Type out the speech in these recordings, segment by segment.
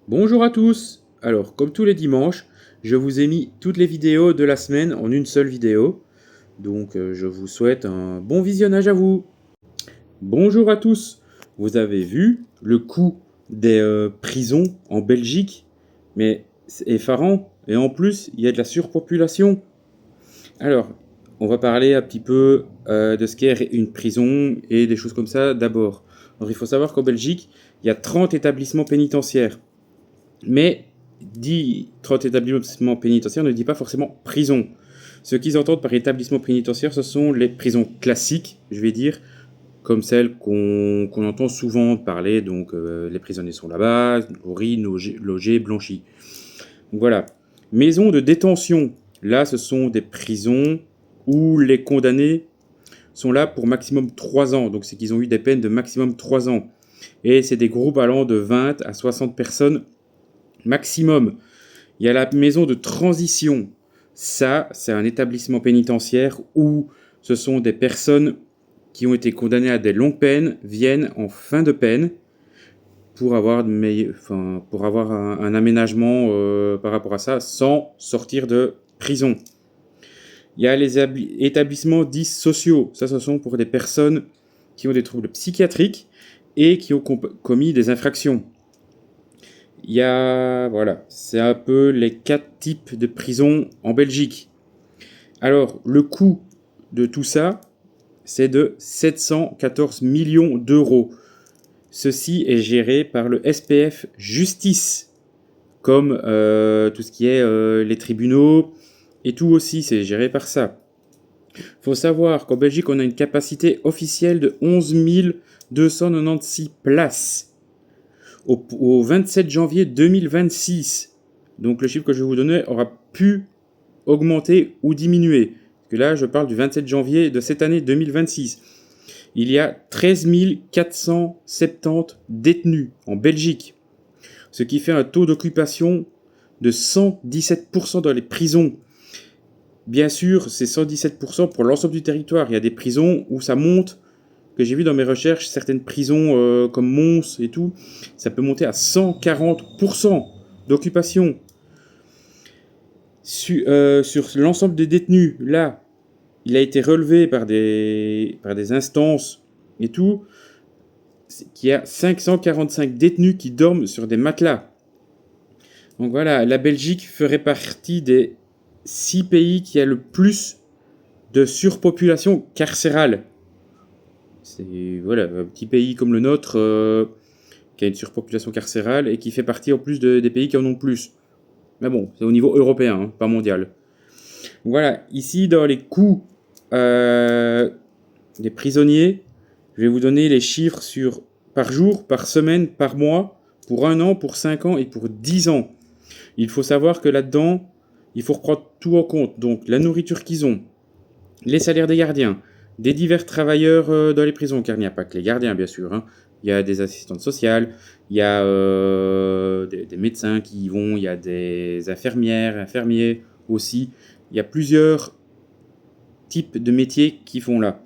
Bonjour à tous! Alors, comme tous les dimanches, je vous ai mis toutes les vidéos de la semaine en une seule vidéo. Donc, je vous souhaite un bon visionnage à vous. Bonjour à tous! Vous avez vu le coût des prisons en Belgique? Mais c'est effarant. Et en plus, il y a de la surpopulation. Alors, on va parler un petit peu de ce qu'est une prison et des choses comme ça d'abord. Alors, il faut savoir qu'en Belgique, il y a 30 établissements pénitentiaires. Mais dit 30 établissements pénitentiaires ne dit pas forcément prison. Ce qu'ils entendent par établissement pénitentiaire, ce sont les prisons classiques, je vais dire, comme celles qu'on entend souvent parler. Donc les prisonniers sont là-bas, nourris, logés, blanchis. Donc voilà. Maisons de détention, là ce sont des prisons où les condamnés sont là pour maximum 3 ans. Donc c'est qu'ils ont eu des peines de maximum 3 ans. Et c'est des groupes allant de 20 à 60 personnes maximum. Il y a la maison de transition. Ça, c'est un établissement pénitentiaire où ce sont des personnes qui ont été condamnées à des longues peines, viennent en fin de peine pour avoir, un aménagement par rapport à ça sans sortir de prison. Il y a les établissements dits sociaux. Ça, ce sont pour des personnes qui ont des troubles psychiatriques et qui ont commis des infractions. Il y a, voilà, c'est un peu les 4 types de prisons en Belgique. Alors, le coût de tout ça, c'est de 714 millions d'euros. Ceci est géré par le SPF Justice, comme tout ce qui est les tribunaux, et tout aussi, c'est géré par ça. Il faut savoir qu'en Belgique, on a une capacité officielle de 11 296 places au 27 janvier 2026. Donc le chiffre que je vais vous donner aura pu augmenter ou diminuer. Parce que là, je parle du 27 janvier de cette année 2026. Il y a 13 470 détenus en Belgique, ce qui fait un taux d'occupation de 117% dans les prisons. Bien sûr, c'est 117% pour l'ensemble du territoire. Il y a des prisons où ça monte, que j'ai vu dans mes recherches, certaines prisons comme Mons et tout, ça peut monter à 140% d'occupation. Sur l'ensemble des détenus, là, il a été relevé par des instances et tout, qu'il y a 545 détenus qui dorment sur des matelas. Donc voilà, la Belgique ferait partie des 6 pays qui a le plus de surpopulation carcérale. C'est voilà, un petit pays comme le nôtre qui a une surpopulation carcérale et qui fait partie en plus des pays qui en ont le plus. Mais bon, c'est au niveau européen, hein, pas mondial. Donc voilà, ici dans les coûts des prisonniers, je vais vous donner les chiffres par jour, par semaine, par mois, pour 1 an, pour 5 ans et pour 10 ans. Il faut savoir que là-dedans, il faut reprendre tout en compte. Donc la nourriture qu'ils ont, les salaires des gardiens, des divers travailleurs dans les prisons, car il n'y a pas que les gardiens, bien sûr. Hein. Il y a des assistantes sociales, il y a des médecins qui y vont, il y a des infirmières, infirmiers aussi. Il y a plusieurs types de métiers qui font là.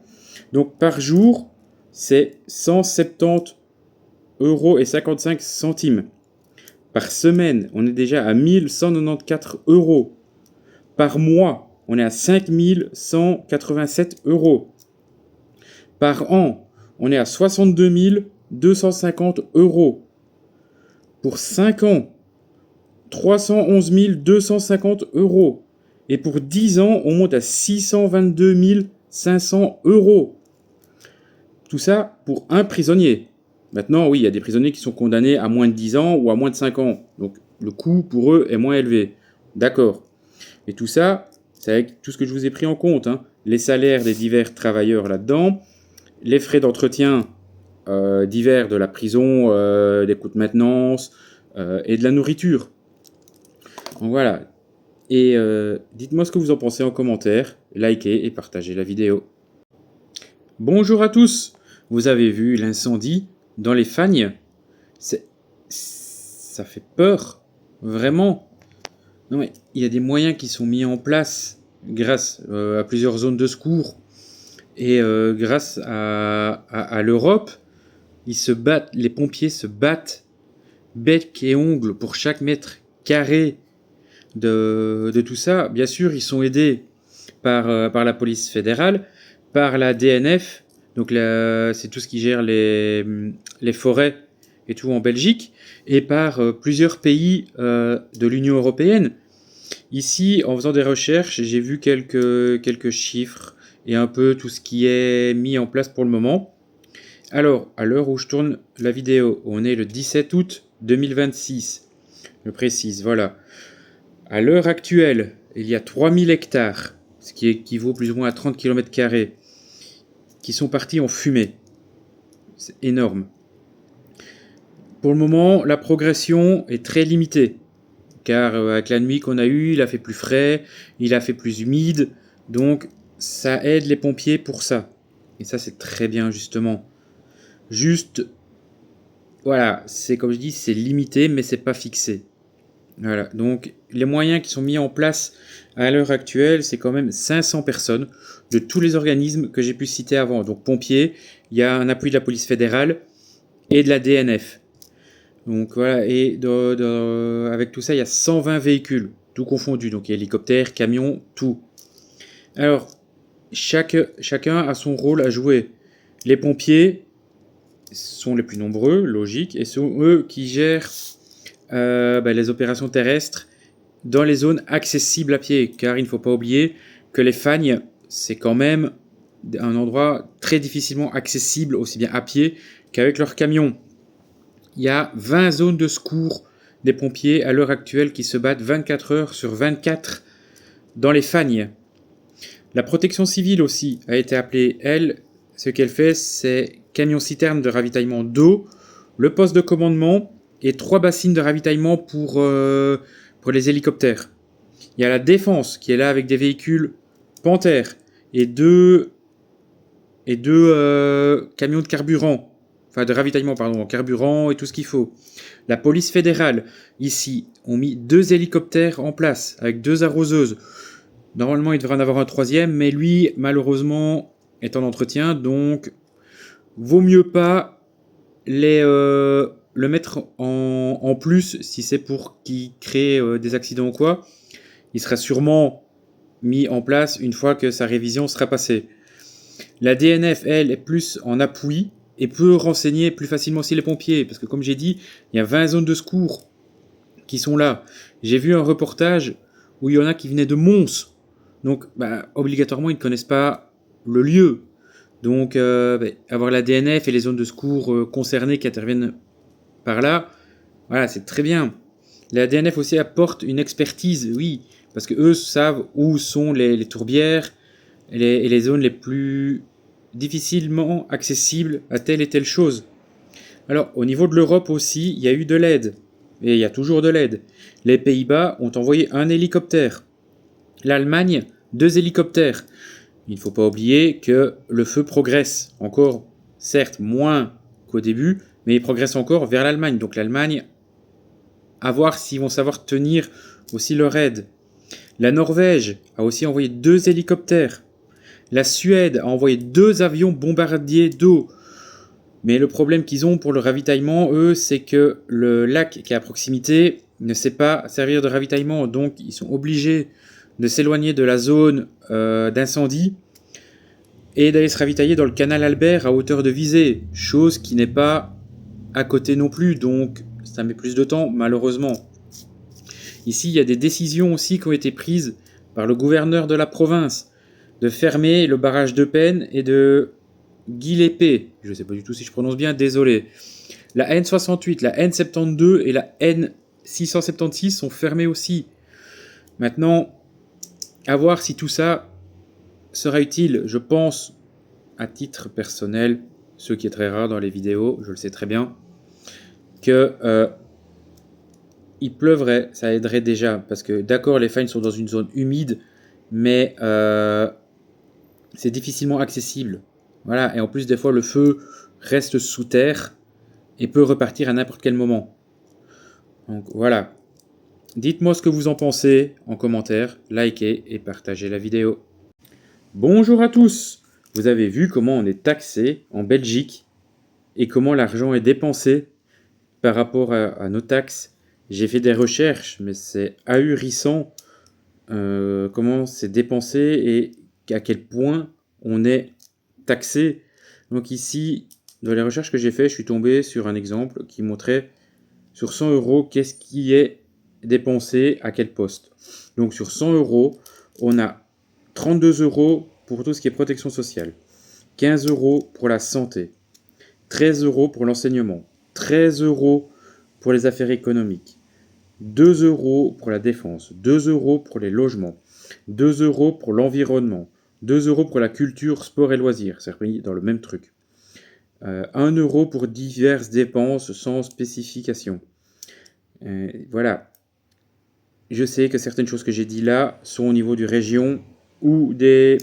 Donc par jour, c'est 170 euros et 55 centimes. Par semaine, on est déjà à 1194 euros. Par mois, on est à 5187 euros. Par an, on est à 62 250 euros. Pour 5 ans, 311 250 euros. Et pour 10 ans, on monte à 622 500 euros. Tout ça pour un prisonnier. Maintenant, oui, il y a des prisonniers qui sont condamnés à moins de 10 ans ou à moins de 5 ans. Donc le coût pour eux est moins élevé. D'accord. Et tout ça, c'est avec tout ce que je vous ai pris en compte. Hein. Les salaires des divers travailleurs là-dedans, les frais d'entretien divers de la prison, des coûts de maintenance et de la nourriture. Donc voilà. Et dites-moi ce que vous en pensez en commentaire, likez et partagez la vidéo. Bonjour à tous! Vous avez vu l'incendie dans les Fagnes? Ça fait peur, vraiment. Non mais il y a des moyens qui sont mis en place grâce à plusieurs zones de secours et grâce à l'Europe, ils se battent, les pompiers se battent bec et ongles pour chaque mètre carré de tout ça. Bien sûr, ils sont aidés par la police fédérale, par la DNF, donc c'est tout ce qui gère les forêts et tout en Belgique, et par plusieurs pays de l'Union européenne. Ici, en faisant des recherches, j'ai vu quelques chiffres et un peu tout ce qui est mis en place pour le moment. Alors, à l'heure où je tourne la vidéo, on est le 17 août 2026, je précise, voilà. À l'heure actuelle, il y a 3000 hectares, ce qui équivaut plus ou moins à 30 km², qui sont partis en fumée. C'est énorme. Pour le moment, la progression est très limitée, car avec la nuit qu'on a eue, il a fait plus frais, il a fait plus humide, donc ça aide les pompiers pour ça. Et ça, c'est très bien, justement. Juste, voilà, c'est comme je dis, c'est limité, mais c'est pas fixé. Voilà, donc les moyens qui sont mis en place à l'heure actuelle, c'est quand même 500 personnes de tous les organismes que j'ai pu citer avant. Donc pompiers, il y a un appui de la police fédérale et de la DNF. Donc voilà, et avec tout ça, il y a 120 véhicules, tout confondu. Donc hélicoptères, camions, tout. Alors, chacun a son rôle à jouer. Les pompiers sont les plus nombreux, logique, et sont eux qui gèrent les opérations terrestres dans les zones accessibles à pied, car il ne faut pas oublier que les Fagnes, c'est quand même un endroit très difficilement accessible, aussi bien à pied qu'avec leurs camions. Il y a 20 zones de secours des pompiers à l'heure actuelle qui se battent 24 heures sur 24 dans les Fagnes. La protection civile aussi a été appelée, elle, ce qu'elle fait, c'est camion-citerne de ravitaillement d'eau, le poste de commandement et 3 bassines de ravitaillement pour les hélicoptères. Il y a la défense qui est là avec des véhicules Panther et deux camions de carburant, enfin de ravitaillement, pardon, en carburant et tout ce qu'il faut. La police fédérale, ici, ont mis 2 hélicoptères en place avec 2 arroseuses. Normalement, il devrait en avoir un 3e, mais lui, malheureusement, est en entretien, donc vaut mieux pas le mettre en plus si c'est pour qu'il crée des accidents ou quoi. Il sera sûrement mis en place une fois que sa révision sera passée. La DNF, elle, est plus en appui et peut renseigner plus facilement aussi les pompiers, parce que comme j'ai dit, il y a 20 zones de secours qui sont là. J'ai vu un reportage où il y en a qui venaient de Mons, donc obligatoirement ils ne connaissent pas le lieu. Donc avoir la DNF et les zones de secours concernées qui interviennent par là, voilà, c'est très bien. La DNF aussi apporte une expertise, oui, parce que eux savent où sont les tourbières et les zones les plus difficilement accessibles à telle et telle chose. Alors, au niveau de l'Europe aussi, il y a eu de l'aide. Et il y a toujours de l'aide. Les Pays-Bas ont envoyé un hélicoptère. L'Allemagne, 2 hélicoptères. Il ne faut pas oublier que le feu progresse encore, certes moins qu'au début, mais il progresse encore vers l'Allemagne. Donc l'Allemagne, à voir s'ils vont savoir tenir aussi leur aide. La Norvège a aussi envoyé 2 hélicoptères. La Suède a envoyé 2 avions bombardiers d'eau. Mais le problème qu'ils ont pour le ravitaillement, eux, c'est que le lac qui est à proximité ne sait pas servir de ravitaillement. Donc ils sont obligés de s'éloigner de la zone d'incendie et d'aller se ravitailler dans le canal Albert à hauteur de visée, chose qui n'est pas à côté non plus, donc ça met plus de temps malheureusement. Ici, il y a des décisions aussi qui ont été prises par le gouverneur de la province de fermer le barrage de Peine et de Guilépée, je ne sais pas du tout si je prononce bien, désolé. La N68, la N72 et la N676 sont fermées aussi. Maintenant, à voir si tout ça sera utile. Je pense, à titre personnel, ce qui est très rare dans les vidéos, je le sais très bien, que il pleuvrait, ça aiderait déjà, parce que d'accord, les Fagnes sont dans une zone humide, mais c'est difficilement accessible. Voilà, et en plus des fois le feu reste sous terre et peut repartir à n'importe quel moment. Donc voilà. Dites-moi ce que vous en pensez en commentaire, likez et partagez la vidéo. Bonjour à tous! Vous avez vu comment on est taxé en Belgique et comment l'argent est dépensé par rapport à nos taxes, j'ai fait des recherches, mais c'est ahurissant comment c'est dépensé et à quel point on est taxé. Donc ici, dans les recherches que j'ai fait, je suis tombé sur un exemple qui montrait sur 100 euros qu'est-ce qui est dépensé à quel poste. Donc sur 100 euros, on a 32 euros pour tout ce qui est protection sociale, 15 euros pour la santé, 13 euros pour l'enseignement, 13 euros pour les affaires économiques, 2 euros pour la défense, 2 euros pour les logements, 2 euros pour l'environnement, 2 euros pour la culture, sport et loisirs, c'est remis dans le même truc. 1 euro pour diverses dépenses sans spécification. Voilà. Je sais que certaines choses que j'ai dit là sont au niveau du région ou des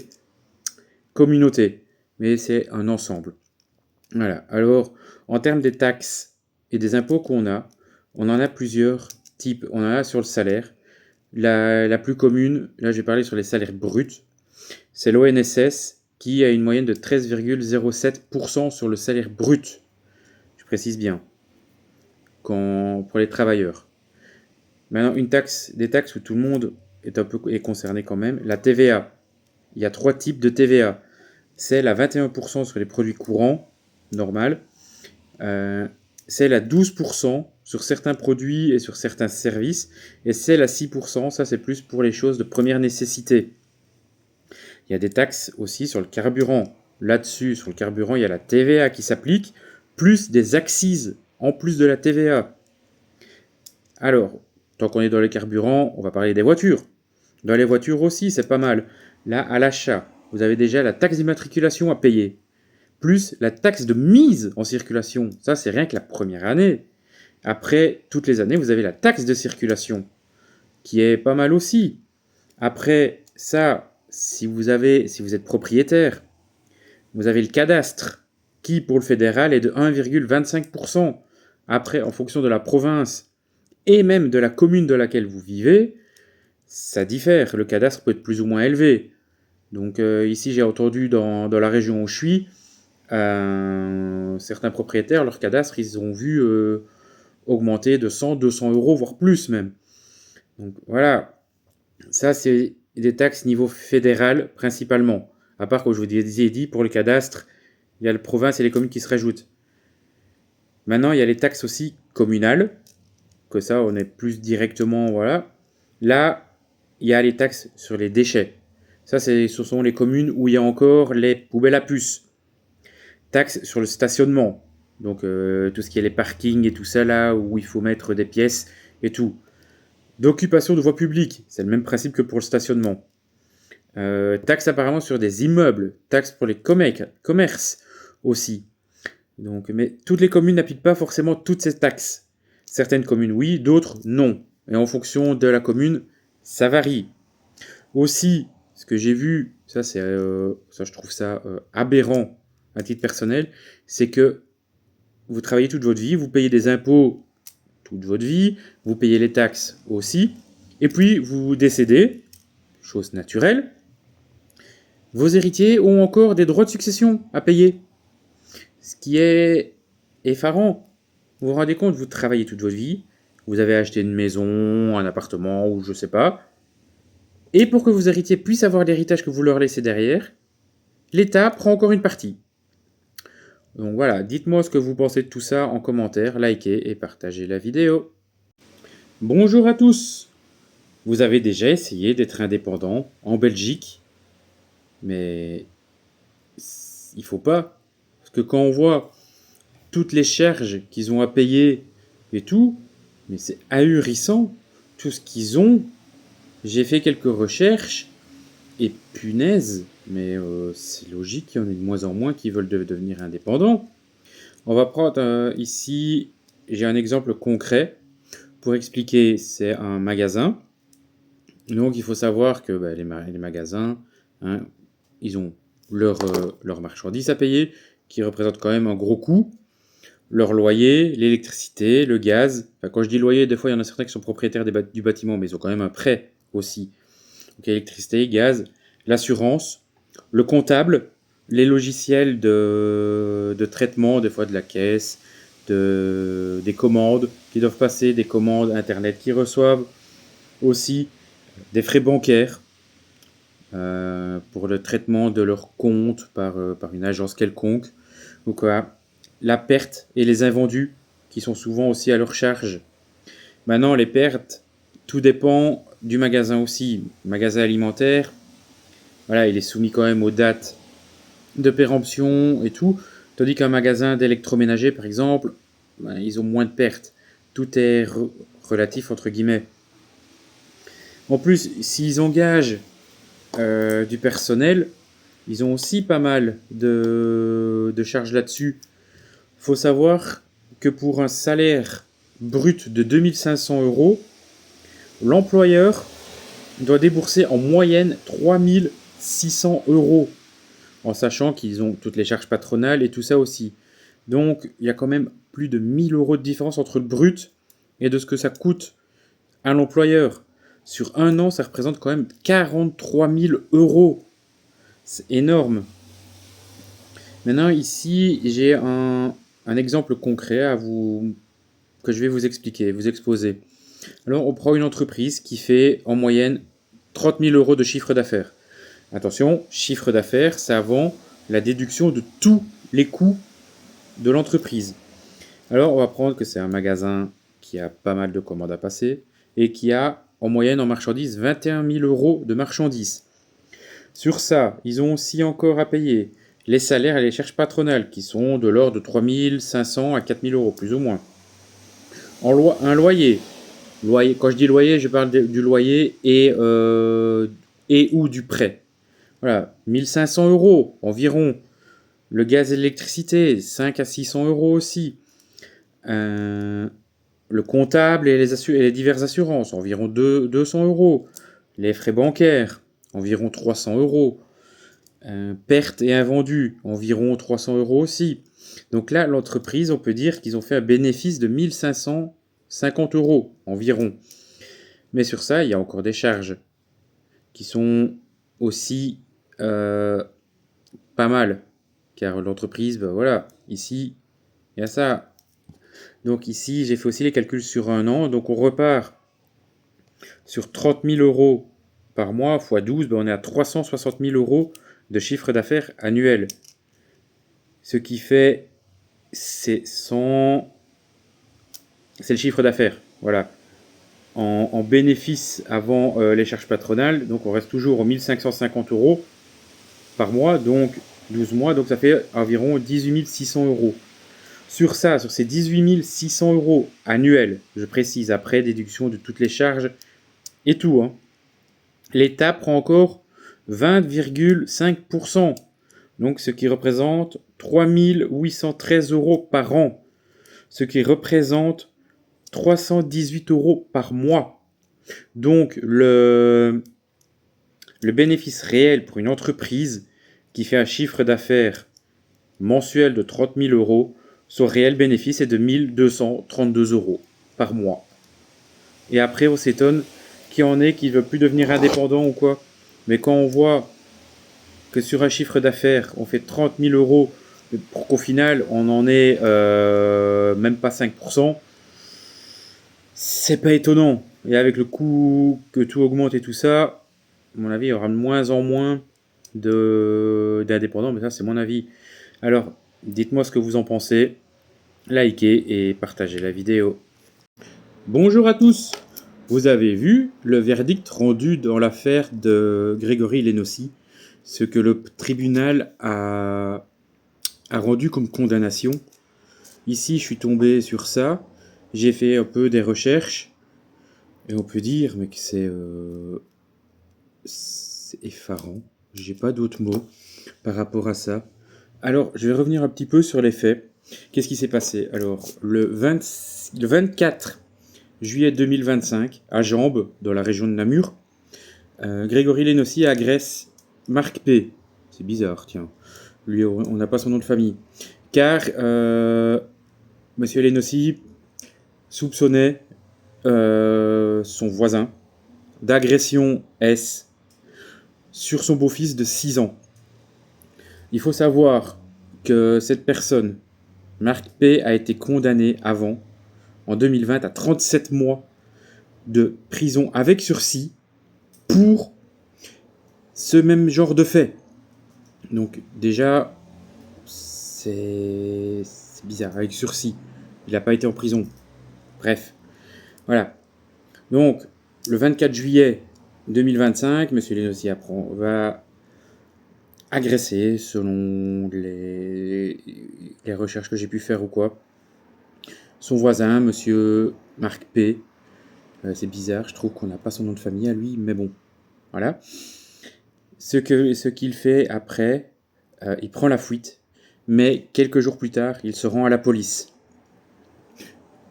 communautés, mais c'est un ensemble. Voilà. Alors, en termes des taxes et des impôts qu'on a, on en a plusieurs types. On en a sur le salaire. La plus commune, là j'ai parlé sur les salaires bruts, c'est l'ONSS qui a une moyenne de 13,07% sur le salaire brut. Je précise bien. Pour les travailleurs. Maintenant, des taxes où tout le monde est concerné quand même. La TVA. Il y a 3 types de TVA. C'est la 21% sur les produits courants, normal. C'est la 12% sur certains produits et sur certains services. Et c'est la 6%, ça c'est plus pour les choses de première nécessité. Il y a des taxes aussi sur le carburant. Là-dessus, sur le carburant, il y a la TVA qui s'applique, plus des accises en plus de la TVA. Alors, tant qu'on est dans les carburants, on va parler des voitures. Dans les voitures aussi, c'est pas mal. Là, à l'achat, vous avez déjà la taxe d'immatriculation à payer, plus la taxe de mise en circulation. Ça, c'est rien que la première année. Après, toutes les années, vous avez la taxe de circulation, qui est pas mal aussi. Après ça, si vous êtes propriétaire, vous avez le cadastre, qui pour le fédéral est de 1,25%. Après, en fonction de la province et même de la commune de laquelle vous vivez, ça diffère. Le cadastre peut être plus ou moins élevé. Donc ici, j'ai entendu dans la région où je suis, certains propriétaires, leur cadastre, ils ont vu augmenter de 100, 200 euros, voire plus même. Donc voilà, ça c'est des taxes niveau fédéral principalement. À part que je vous ai dit, pour le cadastre, il y a la province et les communes qui se rajoutent. Maintenant, il y a les taxes aussi communales, que ça, on est plus directement, voilà. Là, il y a les taxes sur les déchets. Ça, ce sont les communes où il y a encore les poubelles à puces. Taxes sur le stationnement. Donc, tout ce qui est les parkings et tout ça, là, où il faut mettre des pièces et tout. D'occupation de voies publiques. C'est le même principe que pour le stationnement. Taxes apparemment sur des immeubles. Taxes pour les commerces aussi. Donc, mais toutes les communes n'appliquent pas forcément toutes ces taxes. Certaines communes oui, d'autres non. Et en fonction de la commune, ça varie. Aussi, ce que j'ai vu, ça je trouve ça aberrant à titre personnel, c'est que vous travaillez toute votre vie, vous payez des impôts toute votre vie, vous payez les taxes aussi, et puis vous décédez, chose naturelle, vos héritiers ont encore des droits de succession à payer. Ce qui est effarant. Vous vous rendez compte, vous travaillez toute votre vie, vous avez acheté une maison, un appartement ou je sais pas, et pour que vos héritiers puissent avoir l'héritage que vous leur laissez derrière, l'État prend encore une partie. Donc voilà, dites-moi ce que vous pensez de tout ça en commentaire, likez et partagez la vidéo. Bonjour à tous. Vous avez déjà essayé d'être indépendant en Belgique, mais il faut pas. Parce que quand on voit toutes les charges qu'ils ont à payer et tout, mais c'est ahurissant, tout ce qu'ils ont. J'ai fait quelques recherches, et punaise, mais c'est logique qu'il y en ait de moins en moins qui veulent devenir indépendants. On va prendre ici, j'ai un exemple concret pour expliquer, c'est un magasin. Donc il faut savoir que les magasins, hein, ils ont leurs marchandises à payer, qui représentent quand même un gros coût. Leur loyer, l'électricité, le gaz. Enfin, quand je dis loyer, des fois il y en a certains qui sont propriétaires du bâtiment, mais ils ont quand même un prêt aussi. Donc électricité, gaz, l'assurance, le comptable, les logiciels de traitement, des fois de la caisse, des commandes qui doivent passer, des commandes internet qui reçoivent, aussi des frais bancaires pour le traitement de leur compte par une agence quelconque. Donc voilà, la perte et les invendus qui sont souvent aussi à leur charge. Maintenant, les pertes, tout dépend du magasin aussi. Magasin alimentaire, voilà, il est soumis quand même aux dates de péremption et tout. Tandis qu'un magasin d'électroménager, par exemple, ben, ils ont moins de pertes. Tout est relatif, entre guillemets. En plus, s'ils engagent du personnel, ils ont aussi pas mal de charges là-dessus. Il faut savoir que pour un salaire brut de 2500 €, l'employeur doit débourser en moyenne 3600 €, en sachant qu'ils ont toutes les charges patronales et tout ça aussi. Donc, il y a quand même plus de 1000 € de différence entre le brut et de ce que ça coûte à l'employeur. Sur un an, ça représente quand même 43 000 €. C'est énorme. Maintenant, ici, j'ai un exemple concret que je vais vous expliquer, vous exposer. Alors, on prend une entreprise qui fait en moyenne 30 000 € de chiffre d'affaires. Attention, chiffre d'affaires, c'est avant la déduction de tous les coûts de l'entreprise. Alors, on va prendre que c'est un magasin qui a pas mal de commandes à passer et qui a en moyenne en marchandises 21 000 € de marchandises. Sur ça, ils ont aussi encore à payer les salaires et les charges patronales qui sont de l'ordre de 3 500 à 4 000 €, plus ou moins. Un loyer. Quand je dis loyer, je parle du loyer et ou du prêt. Voilà, 1500 € environ. Le gaz et l'électricité, 5 à 600 € aussi. Le comptable et les diverses assurances, environ 200 €. Les frais bancaires, environ 300 €. Pertes et invendus, environ 300 € aussi. Donc là, l'entreprise, on peut dire qu'ils ont fait un bénéfice de 1550 € environ. Mais sur ça, il y a encore des charges qui sont aussi pas mal. Car l'entreprise, ben voilà, ici, il y a ça. Donc ici, j'ai fait aussi les calculs sur un an. Donc on repart sur 30 000 € par mois, x 12, ben on est à 360 000 € de chiffre d'affaires annuel. Ce qui fait, c'est le chiffre d'affaires. Voilà. En bénéfice avant les charges patronales, donc on reste toujours aux 1550 € par mois, donc 12 mois, donc ça fait environ 18 600 €. Sur ces 18 600 € annuels, je précise, après déduction de toutes les charges et tout, hein, l'État prend encore 20,5%, donc ce qui représente 3 813 € par an, ce qui représente 318 € par mois. Donc le bénéfice réel pour une entreprise qui fait un chiffre d'affaires mensuel de 30 000 €, son réel bénéfice est de 1 232 € par mois. Et après, on s'étonne qu'il y en ait qui ne veulent plus devenir indépendants ou quoi. Mais quand on voit que sur un chiffre d'affaires, on fait 30 000 € pour qu'au final, on en ait même pas 5%, c'est pas étonnant. Et avec le coût que tout augmente et tout ça, à mon avis, il y aura de moins en moins d'indépendants. Mais ça, c'est mon avis. Alors, dites-moi ce que vous en pensez. Likez et partagez la vidéo. Bonjour à tous. Vous avez vu le verdict rendu dans l'affaire de Grégory Lenossi, ce que le tribunal a rendu comme condamnation. Ici, je suis tombé sur ça. J'ai fait un peu des recherches. Et on peut dire mais que c'est effarant. J'ai pas d'autres mots par rapport à ça. Alors, je vais revenir un petit peu sur les faits. Qu'est-ce qui s'est passé? Alors, le 24 juillet 2025, à Jambes, dans la région de Namur, Grégory Lenossi agresse Marc P. C'est bizarre, tiens. Lui, on n'a pas son nom de famille. Car Monsieur Lenossi soupçonnait son voisin d'agression S sur son beau-fils de 6 ans. Il faut savoir que cette personne Marc P a été condamné avant, en 2020, à 37 mois de prison avec sursis pour ce même genre de fait. Donc déjà, c'est bizarre, avec sursis. Il n'a pas été en prison. Bref, voilà. Donc, le 24 juillet 2025, M. Lenossi va agresser, selon les recherches que j'ai pu faire ou quoi, son voisin, M. Marc P. C'est bizarre, je trouve qu'on n'a pas son nom de famille à lui, mais bon, voilà. Ce qu'il fait après, il prend la fuite, mais quelques jours plus tard, il se rend à la police.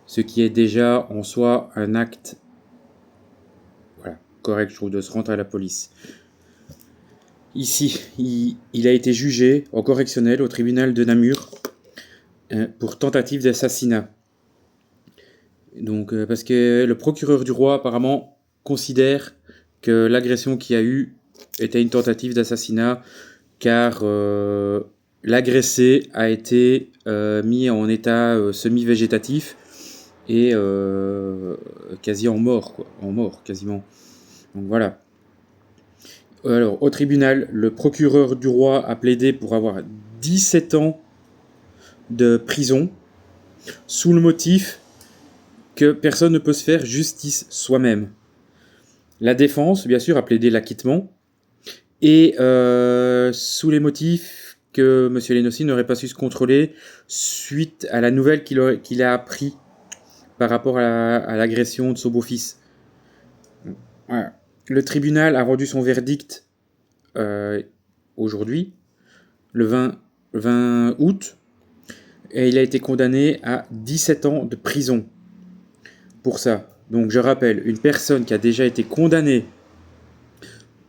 Ce qui est déjà en soi un acte correct, je trouve, de se rendre à la police. Ici, il a été jugé en correctionnel au tribunal de Namur pour tentative d'assassinat. Donc, parce que le procureur du roi, apparemment, considère que l'agression qu'il y a eu était une tentative d'assassinat, car l'agressé a été mis en état semi-végétatif et quasi en mort, quoi. En mort, quasiment. Donc voilà. Alors, au tribunal, le procureur du roi a plaidé pour avoir 17 ans de prison, sous le motif que personne ne peut se faire justice soi-même. La défense, bien sûr, a plaidé l'acquittement, et sous les motifs que M. Lenossi n'aurait pas su se contrôler suite à la nouvelle qu'il a appris par rapport à l'agression de son beau-fils. Voilà. Le tribunal a rendu son verdict aujourd'hui, le 20 août, et il a été condamné à 17 ans de prison pour ça. Donc je rappelle, une personne qui a déjà été condamnée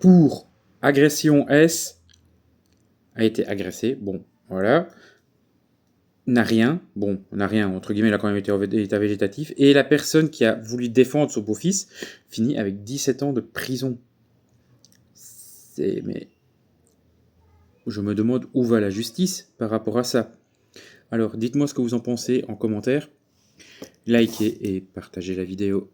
pour agression S, a été agressée, bon, voilà, n'a rien, entre guillemets, il a quand même été en état végétatif, et la personne qui a voulu défendre son beau-fils finit avec 17 ans de prison. Mais je me demande où va la justice par rapport à ça. Alors dites-moi ce que vous en pensez en commentaire, likez et partagez la vidéo.